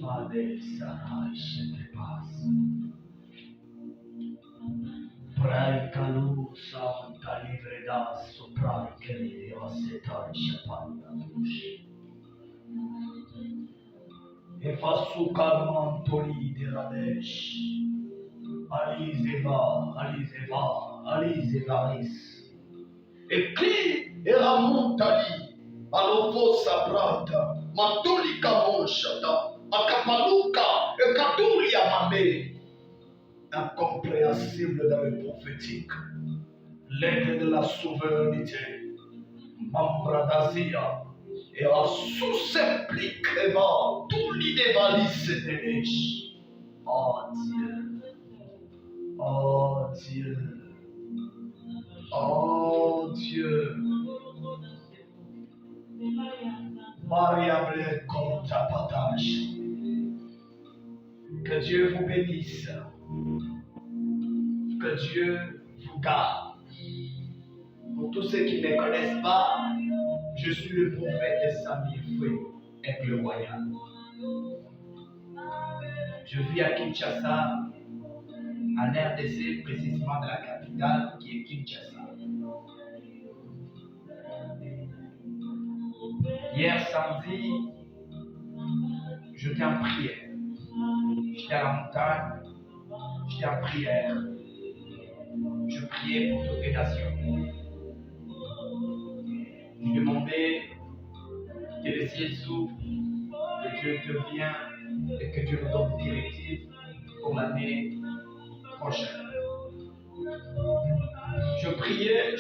Padre Sarai Shetepas. Prai Kalu Santa Livreda Soprai Kelly Setai Shapanda Bush. Efasu Karman Toli de Radesh. Alizevaris. E qui era montali, alofosa brata, matulika monshata, akapaluka, e katulia mame. Incompréhensible dans le prophétique. L'aide de la souveraineté. Mambradazia. Et à sous-implique tout l'idévalis de l'Èche. Oh Dieu. Oh Dieu. Oh Dieu. Variable comme ta partage. Que Dieu vous bénisse. Que Dieu vous garde. Pour tous ceux qui ne me connaissent pas, je suis le prophète Samir Foué, Aigle Royal. Je vis à Kinshasa, en RDC, précisément dans la capitale qui est Kinshasa. Hier samedi, j'étais en prière. J'étais à la montagne, j'étais en prière. Je priais pour toutes les nations. Je demandais que le ciel s'ouvre, que Dieu intervienne et que Dieu nous donne des directives pour l'année prochaine. Je priais.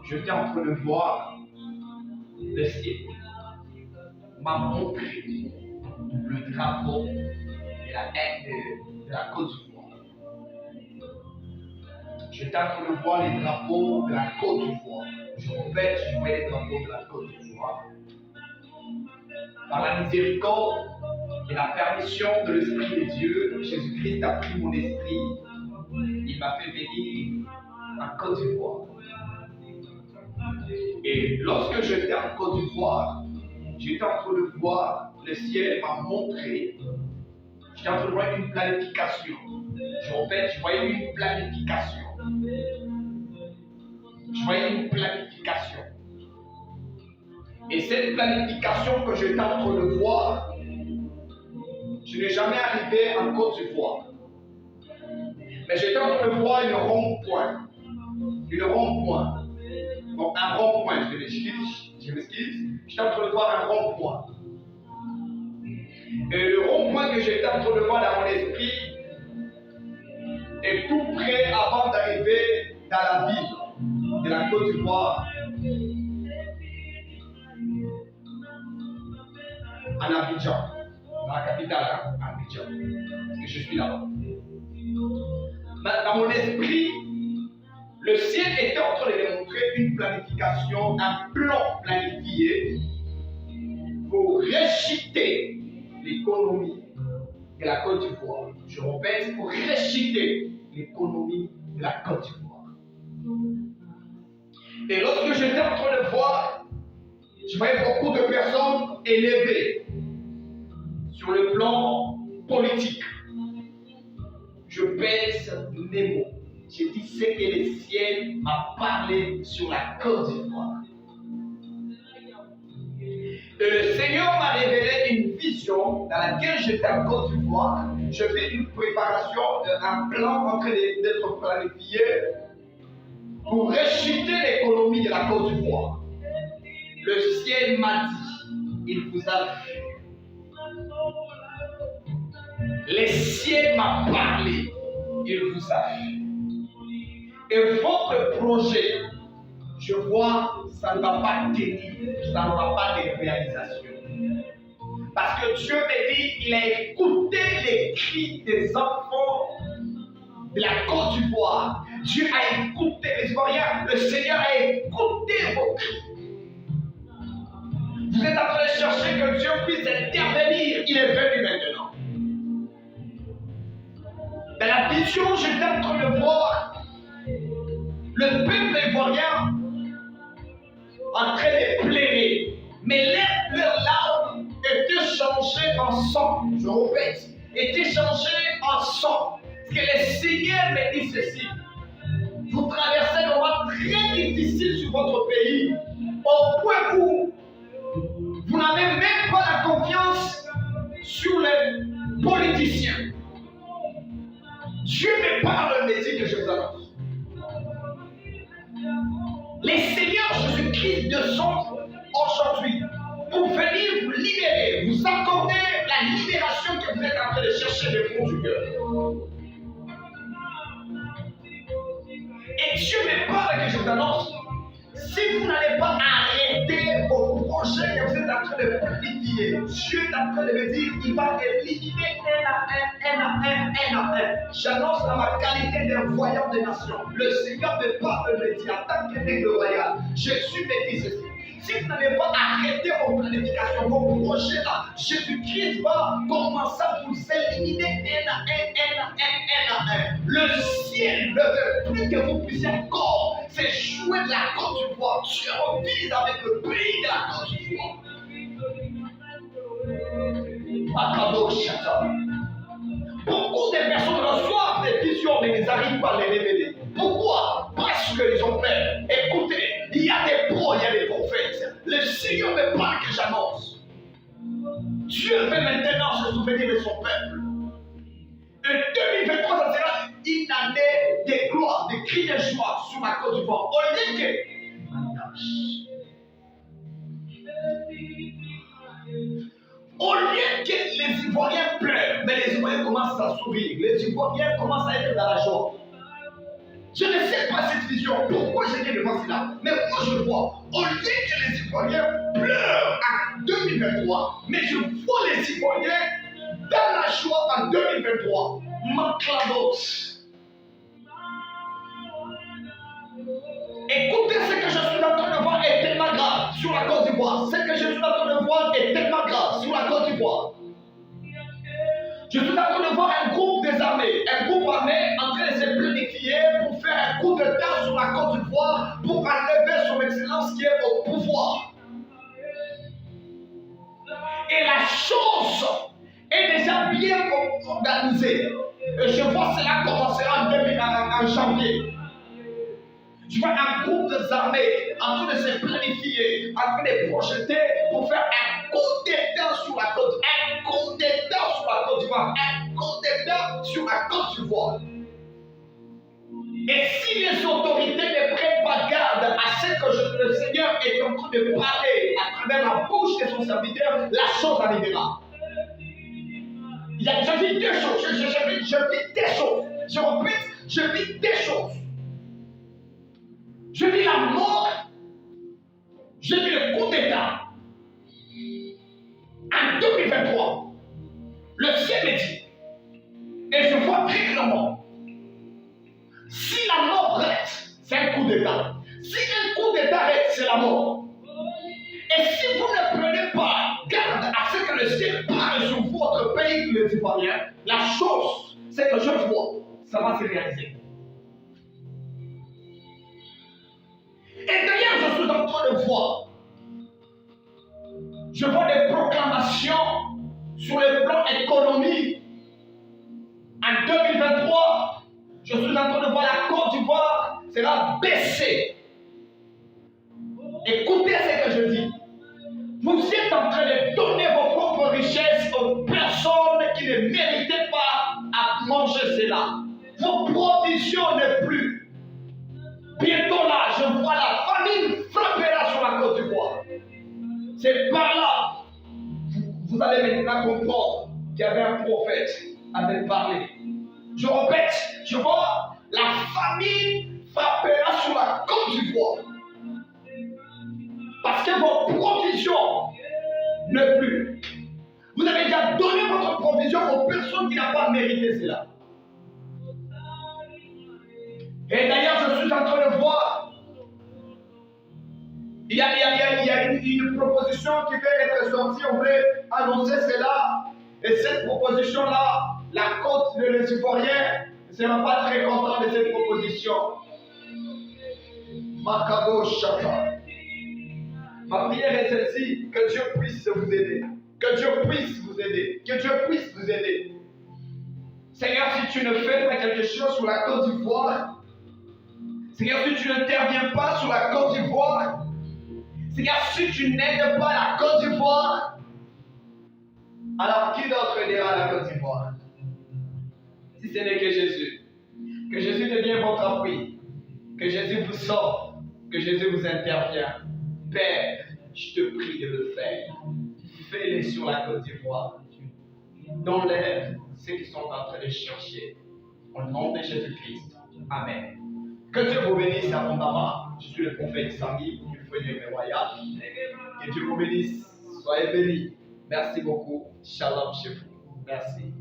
J'étais en train de voir le ciel m'a montré le drapeau de la Côte d'Ivoire. J'étais en train de voir les drapeaux de la Côte d'Ivoire. Je répète, je voyais les drapeaux de la Côte d'Ivoire. Par la miséricorde et la permission de l'Esprit de Dieu, Jésus-Christ a pris mon esprit. Il m'a fait venir en Côte d'Ivoire. Et lorsque j'étais en Côte d'Ivoire, j'étais en train de voir, le ciel m'a montré, j'étais en train de voir une planification. Je répète, je voyais une planification. Je voyais une planification. Et cette planification que j'étais en train de voir, je n'ai jamais arrivé en Côte d'Ivoire. Mais j'étais en train de voir une rond-point. Une rond-point. Bon, un rond-point, je m'excuse. J'étais en train de voir un rond-point. Et le rond-point que j'étais en train de voir dans mon esprit est tout près avant d'arriver dans la ville de la Côte d'Ivoire, en Abidjan, dans la capitale, hein, Abidjan, parce que je suis là-bas. Mais dans mon esprit, le ciel était en train de me montrer une planification, un plan planifié pour réchiter l'économie de la Côte d'Ivoire. Je répète, pour réchiter l'économie de la Côte d'Ivoire. Et lorsque j'étais en train de voir, je voyais beaucoup de personnes élevées sur le plan politique. Je pèse mes mots. J'ai dit ce que le ciel m'a parlé sur la Côte d'Ivoire. Le Seigneur m'a révélé une vision dans laquelle j'étais en Côte d'Ivoire. Je fais une préparation, un plan en train d'être planifié pour réchiter l'économie de la Côte d'Ivoire. Le ciel m'a dit, il vous a vu. Le ciel m'a parlé, il vous a vu. Et votre projet, je vois, ça ne va pas tenir, ça ne va pas de réalisation. Parce que Dieu me dit, il a écouté les cris des enfants de la Côte d'Ivoire. Dieu a écouté les Ivoiriens, le Seigneur a écouté vos cris. Vous êtes en train de chercher que Dieu puisse intervenir, il est venu maintenant. Dans la vision, j'étais en train de voir le peuple ivoirien en train de pleurer. Mais leurs larmes changé en sang. Je répète, été changé en sang. Que le Seigneur me dit ceci. Vous traversez un moment très difficile sur votre pays, au point où vous n'avez même pas la confiance sur les politiciens. Dieu me parle, me dit que je vous annonce. Le Seigneur Jésus-Christ descend aujourd'hui pour venir vous libérer, vous accorder la libération que vous êtes en train de chercher du fond du cœur. Et Dieu me parle que je vous annonce, si vous n'allez pas arrêter vos projets que vous êtes en train de planifier, Dieu est en train de me dire qu'il va éliminer un à un. J'annonce dans ma qualité d'un voyant des nations. Le Seigneur me parle, me dit en tant qu'aigle royal. Jésus me dit ceci. Si vous n'avez pas arrêté vos planifications, vos projets là, Jésus-Christ va commencer à vous éliminer un à un. Le ciel ne veut plus que vous puissiez encore s'échouer de la Côte d'Ivoire. Dieu revise avec le pays de la Côte d'Ivoire. Akadoshata. Beaucoup de personnes reçoivent des visions mais ils n'arrivent pas à les révéler. Pourquoi? Parce qu'ils ont peur. Écoutez, il y a des pros, il y a des prophètes. Le Seigneur me parle que j'annonce. Dieu veut maintenant se souvenir de son peuple. Et 2023, ça sera une année de gloire, de cris de joie sur la Côte d'Ivoire. Au lieu que les Ivoiriens pleurent, mais les Ivoiriens commencent à sourire. Les Ivoiriens commencent à être dans la joie. Je ne sais pas cette vision, pourquoi j'étais devant cela, mais moi je le vois. Au lieu que les Ivoiriens pleurent en 2023, mais je vois les Ivoiriens dans la joie en 2023. Maclados. Écoutez, ce que je suis en train de voir est tellement grave sur la Côte d'Ivoire. Ce que je suis en train de voir est tellement grave sur la Côte d'Ivoire. Je suis en train de voir un groupe des armées, un groupe armé en train de se planifier pour faire un coup d'État sur la Côte d'Ivoire pour enlever son excellence qui est au pouvoir. Et la chose est déjà bien organisée. Et je vois cela commencera en janvier. Je vois un groupe des armées en train de se planifier, en train de projeter pour faire un coup d'État sur la Côte, un coup d'État sur la Côte d'Ivoire, un coup d'État sur la Côte d'Ivoire. Et si les autorités ne prennent pas garde à ce que le Seigneur est en train de parler à travers la bouche de son serviteur, la chose arrivera. Je vis deux choses, je vis des choses. Je répète, je vis des choses. Je vis la mort, je vis le coup d'État. En 2023, le ciel me dit, et je vois très clairement, si la mort reste, c'est un coup d'État. Si un coup d'État reste, c'est la mort. Et si vous ne prenez pas garde à ce que le ciel parle sur votre pays, les Ivoiriens, la chose, c'est que je vois, ça va se réaliser. Et d'ailleurs, je suis en train de voir. Je vois des proclamations sur le plan économique. En 2023, je suis en train de voir la Côte d'Ivoire sera baissée. Écoutez ce que je dis. Vous êtes en train de donner vos propres richesses aux personnes qui ne méritaient pas à manger cela. Vos provisions ne plus. Bientôt là, je vois la famine frappera sur la Côte d'Ivoire. C'est par là, vous allez maintenant comprendre qu'il y avait un prophète qui avait parlé. Je répète, je vois la famine frappera sur la Côte d'Ivoire. Parce que vos provisions ne plus. Vous avez déjà donné votre provision aux personnes qui n'ont pas mérité cela. Et d'ailleurs, je suis en train de voir, il y a une proposition qui va être sortie, on veut annoncer cela. Et cette proposition-là, la Côte des Ivoiriens ne sera pas très content de cette proposition. Makabo Shaka. Ma prière est celle-ci, que Dieu puisse vous aider. Que Dieu puisse vous aider. Que Dieu puisse vous aider. Seigneur, si tu ne fais pas quelque chose sur la Côte d'Ivoire, Seigneur, si tu n'interviens pas sur la Côte d'Ivoire, Seigneur, si tu n'aides pas la Côte d'Ivoire, alors qui d'autre aidera la Côte d'Ivoire? Si ce n'est que Jésus. Que Jésus devienne votre appui. Que Jésus vous sauve. Que Jésus vous intervient. Père, je te prie de le faire. Fais-le sur la Côte d'Ivoire. Donne-leur ceux qui sont en train de chercher. Au nom de Jésus-Christ. Amen. Que Dieu vous bénisse abondamment. Je suis le prophète Sami du foyer de Royal. Que Dieu vous bénisse. Soyez bénis. Merci beaucoup. Shalom chez vous. Merci.